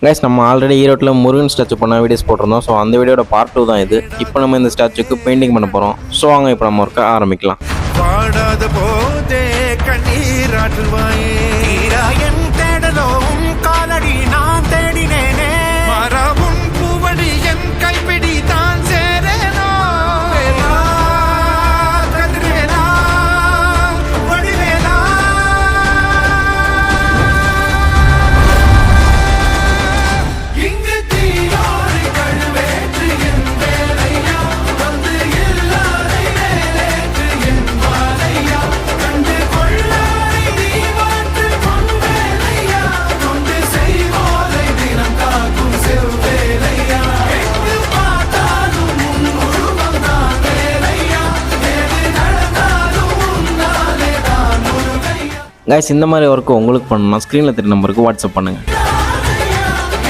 Guys நம்ம already ஈரோட்டில் Murugan statue பண்ண வீடியோஸ் போட்டிருந்தோம். ஸோ அந்த வீடியோட பார்ட் 2 தான் இது. இப்போ நம்ம இந்த ஸ்டாச்சுக்கு பெயிண்டிங் பண்ண போகிறோம். ஸோ வாங்க இப்போ நம்ம ஒர்க்க ஆரம்பிக்கலாம். பாடாத போதே கண்ணீர் ஆற்றுவாயே என் தேடலும் காலடி நான் தேடினேனே மரபும் பூவடி என் கைப்பிடி தான் சேரேனோ கதிரேனா வடிவேலா இங்கு தீயோடு கழுவேற்று என் வேலையா வந்து எல்லாரை வேலேற்று என் வாழையா கண்டு கொள்ளாரை நீ மாற்று பொன்வேலையா கொண்டு செய்வோலை தினம் காக்கும் செவ்வேலையா எங்கு பார்த்தாலும் உன் உருவம் தான் வேலையா எது நடந்தாலும் உன்னாலே தான் முருகையா. கைஸ் இந்த மாதிரி ஒர்க்கு உங்களுக்கு பண்ணணும்னா ஸ்க்ரீனில் தெரிய நம்பருக்கு வாட்ஸ்அப் பண்ணுங்கள்.